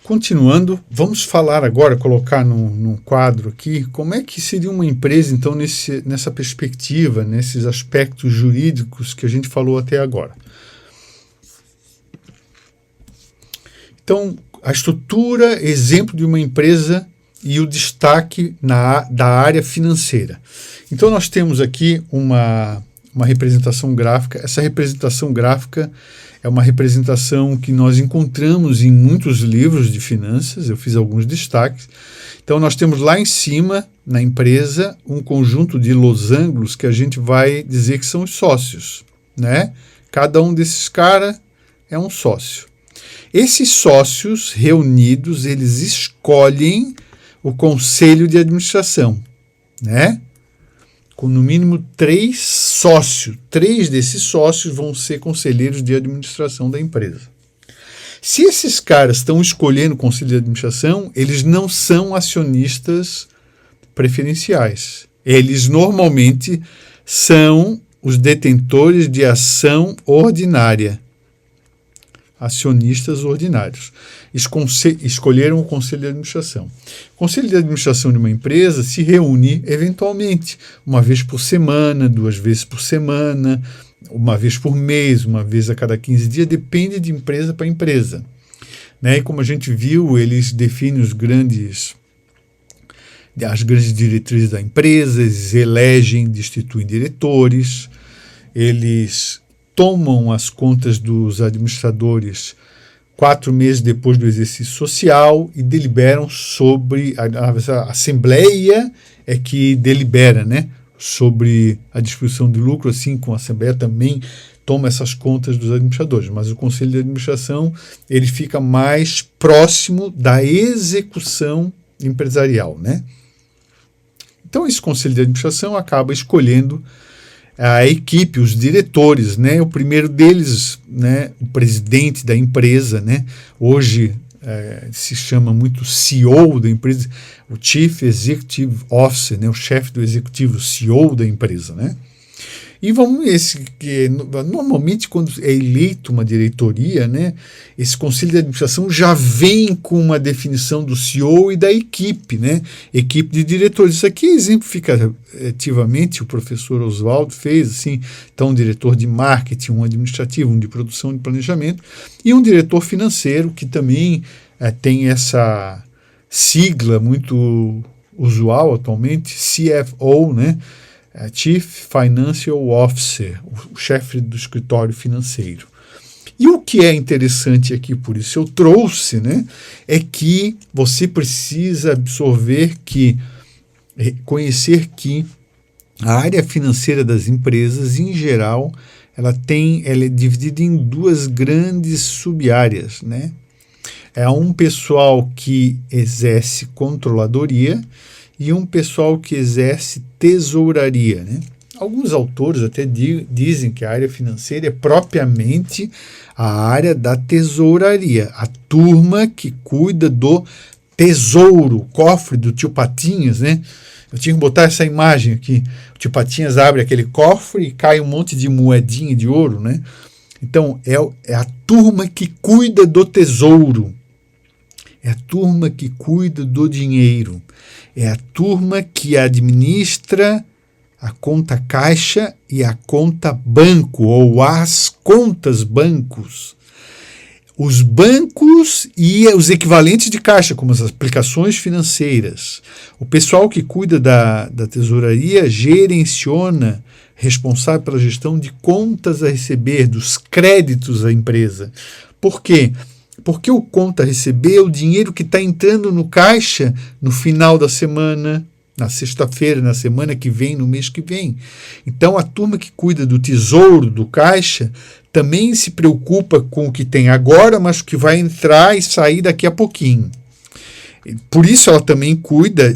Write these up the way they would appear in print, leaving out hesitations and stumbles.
Continuando, vamos falar agora, colocar num quadro aqui, como é que seria uma empresa, então, nessa perspectiva, nesses aspectos jurídicos que a gente falou até agora. Então, a estrutura, exemplo de uma empresa e o destaque da área financeira. Então, nós temos aqui uma representação gráfica. Essa representação gráfica é uma representação que nós encontramos em muitos livros de finanças. Eu fiz alguns destaques. Então, nós temos lá em cima, na empresa, um conjunto de losangos que a gente vai dizer que são os sócios, né? Cada um desses caras é um sócio. Esses sócios reunidos, eles escolhem o conselho de administração, né? Com no mínimo 3 sócios. 3 desses sócios vão ser conselheiros de administração da empresa. Se esses caras estão escolhendo o conselho de administração, eles não são acionistas preferenciais. Eles normalmente são os detentores de ação ordinária. Acionistas ordinários. Escolheram o conselho de administração. O conselho de administração de uma empresa se reúne eventualmente uma vez por semana, 2 vezes por semana, uma vez por mês, uma vez a cada 15 dias, depende de empresa para empresa. Né? E como a gente viu, eles definem as grandes diretrizes da empresa, eles elegem, destituem diretores, eles tomam as contas dos administradores 4 meses depois do exercício social e deliberam sobre a assembleia é que delibera, né, sobre a distribuição de lucro, assim como a assembleia também toma essas contas dos administradores, mas o conselho de administração ele fica mais próximo da execução empresarial, né? Então esse conselho de administração acaba escolhendo a equipe, os diretores, né? O primeiro deles, né, o presidente da empresa, né? Hoje se chama muito CEO da empresa, o Chief Executive Officer, né? O chefe do executivo, o CEO da empresa, né? E normalmente quando é eleito uma diretoria, né, esse conselho de administração já vem com uma definição do CEO e da equipe, né, equipe de diretores. Isso aqui exemplificativamente o professor Oswaldo fez, assim, então um diretor de marketing, um administrativo, um de produção de planejamento e um diretor financeiro que também tem essa sigla muito usual atualmente, CFO, né, Chief Financial Officer, o chefe do escritório financeiro. E o que é interessante aqui, por isso eu trouxe, né, é que você precisa conhecer que a área financeira das empresas, em geral, ela é dividida em 2 grandes sub-áreas, né? É um pessoal que exerce controladoria e um pessoal que exerce tesouraria, né? Alguns autores até dizem que a área financeira é propriamente a área da tesouraria, a turma que cuida do tesouro, o cofre do tio Patinhas, né? Eu tinha que botar essa imagem aqui. O tio Patinhas abre aquele cofre e cai um monte de moedinha de ouro, né? Então, é a turma que cuida do tesouro. É a turma que cuida do dinheiro. É a turma que administra a conta caixa e a conta banco, ou as contas bancos. Os bancos e os equivalentes de caixa, como as aplicações financeiras. O pessoal que cuida da tesouraria gerenciona, responsável pela gestão de contas a receber, dos créditos à empresa. Por quê? Porque o conta a receber é o dinheiro que está entrando no caixa no final da semana, na sexta-feira, na semana que vem, no mês que vem. Então, a turma que cuida do tesouro, do caixa, também se preocupa com o que tem agora, mas o que vai entrar e sair daqui a pouquinho. Por isso, ela também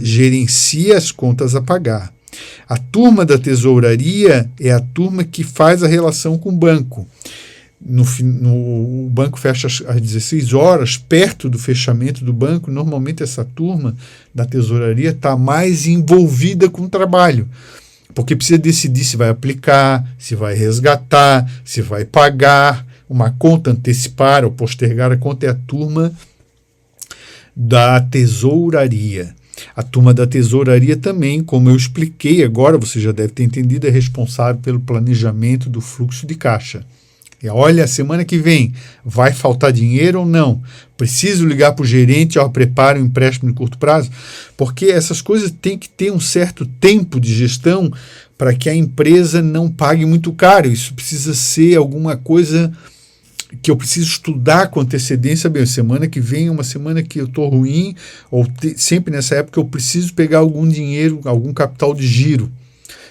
gerencia as contas a pagar. A turma da tesouraria é a turma que faz a relação com o banco. O banco fecha às 16 horas, perto do fechamento do banco, normalmente essa turma da tesouraria está mais envolvida com o trabalho, porque precisa decidir se vai aplicar, se vai resgatar, se vai pagar uma conta, antecipar ou postergar a conta. É a turma da tesouraria. A turma da tesouraria também, como eu expliquei agora, você já deve ter entendido, é responsável pelo planejamento do fluxo de caixa. E olha, a semana que vem vai faltar dinheiro ou não? Preciso ligar para o gerente, prepara um empréstimo de curto prazo? Porque essas coisas têm que ter um certo tempo de gestão para que a empresa não pague muito caro. Isso precisa ser alguma coisa que eu preciso estudar com antecedência. Bem, semana que vem é uma semana que eu estou ruim, ou sempre nessa época eu preciso pegar algum dinheiro, algum capital de giro.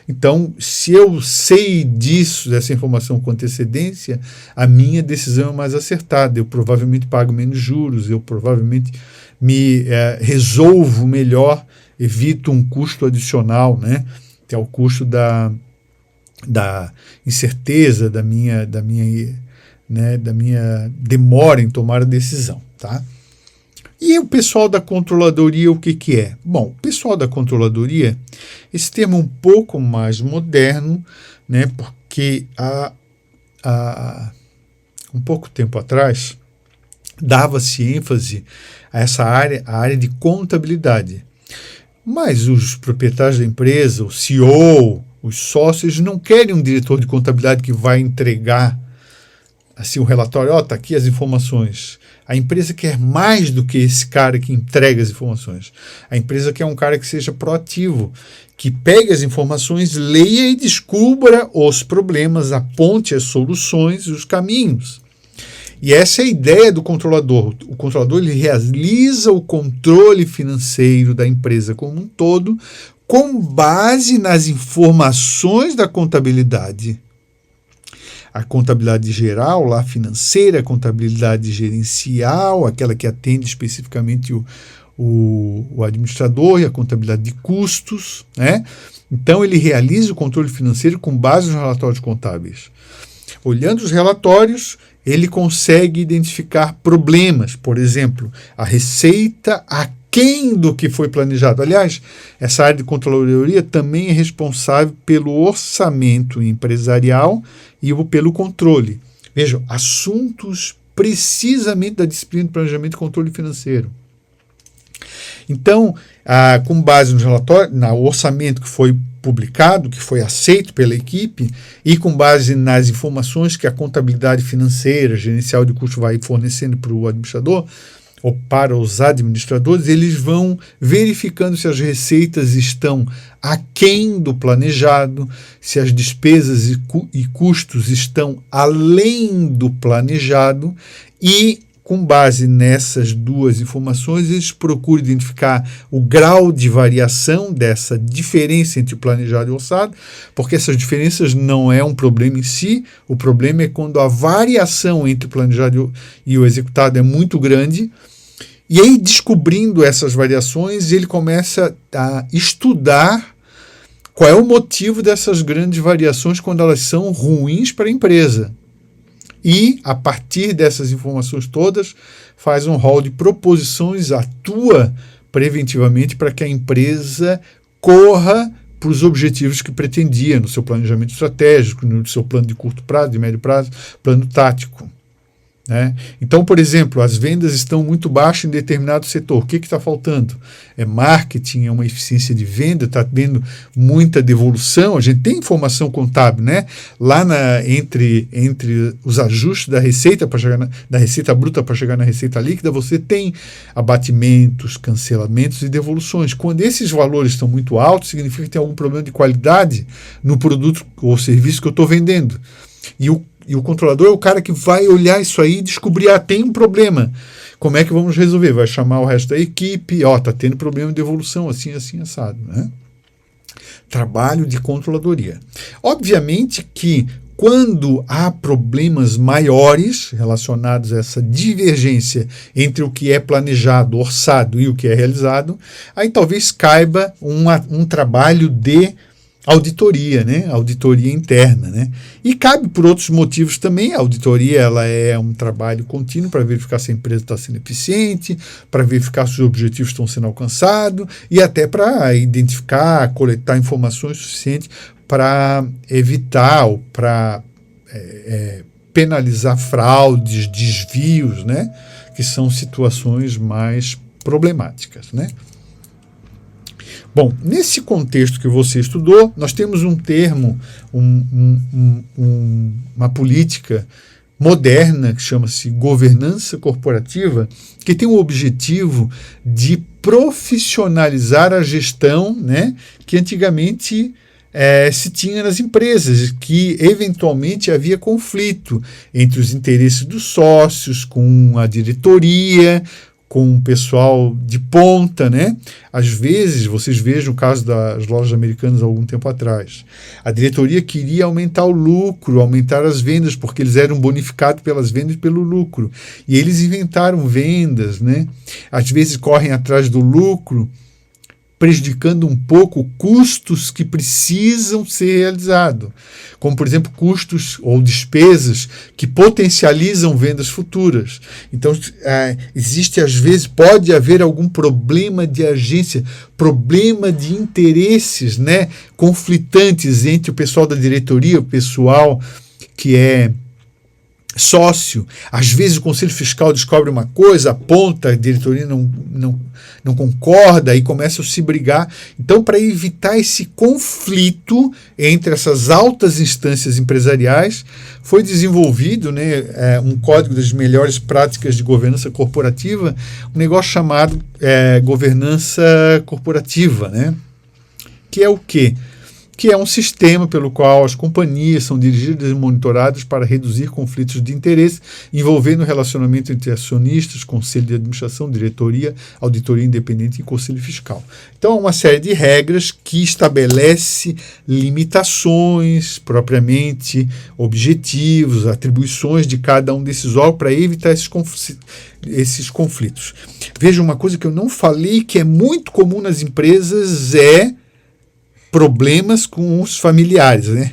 Então, se eu sei disso, dessa informação com antecedência, a minha decisão é mais acertada. Eu provavelmente pago menos juros, eu provavelmente me resolvo melhor, evito um custo adicional, né? Que é o custo da incerteza, da minha demora em tomar a decisão, tá? E o pessoal da controladoria, o que é? Bom, o pessoal da controladoria, esse termo é um pouco mais moderno, né, porque há um pouco tempo atrás dava-se ênfase a essa área, a área de contabilidade. Mas os proprietários da empresa, o CEO, os sócios, não querem um diretor de contabilidade que vai entregar assim, o relatório, tá aqui as informações. A empresa quer mais do que esse cara que entrega as informações. A empresa quer um cara que seja proativo, que pegue as informações, leia e descubra os problemas, aponte as soluções e os caminhos. E essa é a ideia do controlador. O controlador ele realiza o controle financeiro da empresa como um todo, com base nas informações da contabilidade. A contabilidade geral, lá financeira, a contabilidade gerencial, aquela que atende especificamente o administrador, e a contabilidade de custos, né? Então ele realiza o controle financeiro com base nos relatórios contábeis. Olhando os relatórios, ele consegue identificar problemas, por exemplo, a receita aquém do que foi planejado. Aliás, essa área de controladoria também é responsável pelo orçamento empresarial e pelo controle. Vejam, assuntos precisamente da disciplina de planejamento e controle financeiro. Então, com base no relatório, no orçamento que foi publicado, que foi aceito pela equipe, e com base nas informações que a contabilidade financeira, gerencial de custo vai fornecendo para o administrador, ou para os administradores, eles vão verificando se as receitas estão aquém do planejado, se as despesas e custos estão além do planejado, e com base nessas duas informações, eles procuram identificar o grau de variação dessa diferença entre o planejado e o orçado, porque essas diferenças não é um problema em si, o problema é quando a variação entre o planejado e o executado é muito grande. E aí, descobrindo essas variações, ele começa a estudar qual é o motivo dessas grandes variações quando elas são ruins para a empresa. E, a partir dessas informações todas, faz um rol de proposições, atua preventivamente para que a empresa corra para os objetivos que pretendia no seu planejamento estratégico, no seu plano de curto prazo, de médio prazo, plano tático. Né? Então, por exemplo, as vendas estão muito baixas em determinado setor. O que está faltando? É marketing, é uma eficiência de venda, está tendo muita devolução. A gente tem informação contábil, né? Lá entre os ajustes da receita para chegar da receita bruta para chegar na receita líquida, você tem abatimentos, cancelamentos e devoluções. Quando esses valores estão muito altos, significa que tem algum problema de qualidade no produto ou serviço que eu estou vendendo. E o controlador é o cara que vai olhar isso aí e descobrir, tem um problema. Como é que vamos resolver? Vai chamar o resto da equipe, está tendo problema de evolução, assim, assado. Né? Trabalho de controladoria. Obviamente que quando há problemas maiores relacionados a essa divergência entre o que é planejado, orçado e o que é realizado, aí talvez caiba um trabalho de auditoria, né? Auditoria interna, né? E cabe por outros motivos também. A auditoria ela é um trabalho contínuo para verificar se a empresa está sendo eficiente, para verificar se os objetivos estão sendo alcançados e até para identificar, coletar informações suficientes para evitar ou para penalizar fraudes, desvios, né? Que são situações mais problemáticas, né? Bom, nesse contexto que você estudou, nós temos um termo, uma política moderna que chama-se governança corporativa, que tem o objetivo de profissionalizar a gestão, né, que antigamente se tinha nas empresas, que eventualmente havia conflito entre os interesses dos sócios, com a diretoria, com o pessoal de ponta, né? Às vezes, vocês vejam o caso das lojas americanas há algum tempo atrás. A diretoria queria aumentar o lucro, aumentar as vendas, porque eles eram bonificados pelas vendas e pelo lucro. E eles inventaram vendas, né? Às vezes correm atrás do lucro, prejudicando um pouco custos que precisam ser realizados, como, por exemplo, custos ou despesas que potencializam vendas futuras. Então, existe, às vezes, pode haver algum problema de agência, problema de interesses, né, conflitantes entre o pessoal da diretoria, o pessoal que é sócio. Às vezes o Conselho Fiscal descobre uma coisa, aponta, a diretoria não concorda e começa a se brigar. Então, para evitar esse conflito entre essas altas instâncias empresariais, foi desenvolvido, né, um código das melhores práticas de governança corporativa, um negócio chamado governança corporativa, né? Que é o quê? Que é um sistema pelo qual as companhias são dirigidas e monitoradas para reduzir conflitos de interesse, envolvendo o relacionamento entre acionistas, conselho de administração, diretoria, auditoria independente e conselho fiscal. Então, é uma série de regras que estabelece limitações, propriamente objetivos, atribuições de cada um desses órgãos para evitar esses conflitos. Veja, uma coisa que eu não falei, que é muito comum nas empresas, problemas com os familiares, né?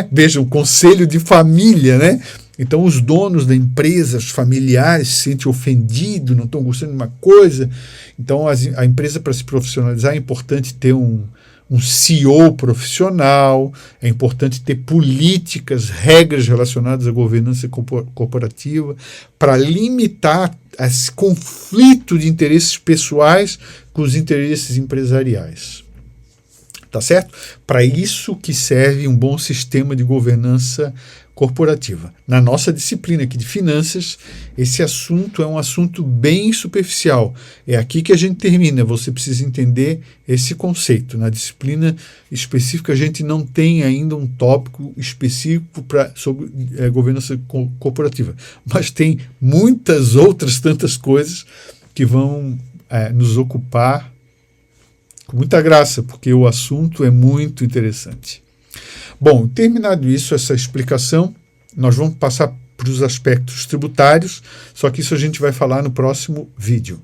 Veja, um conselho de família, né? Então, os donos da empresa, os familiares, se sentem ofendidos, não estão gostando de uma coisa. Então, a empresa, para se profissionalizar, é importante ter um CEO profissional, é importante ter políticas, regras relacionadas à governança corporativa para limitar esse conflito de interesses pessoais com os interesses empresariais. Tá certo? Para isso que serve um bom sistema de governança corporativa. Na nossa disciplina aqui de finanças, esse assunto é um assunto bem superficial. É aqui que a gente termina. Você precisa entender esse conceito. Na disciplina específica, a gente não tem ainda um tópico específico sobre governança corporativa. Mas tem muitas outras tantas coisas que vão nos ocupar com muita graça, porque o assunto é muito interessante. Bom, terminado isso, essa explicação, nós vamos passar para os aspectos tributários, só que isso a gente vai falar no próximo vídeo.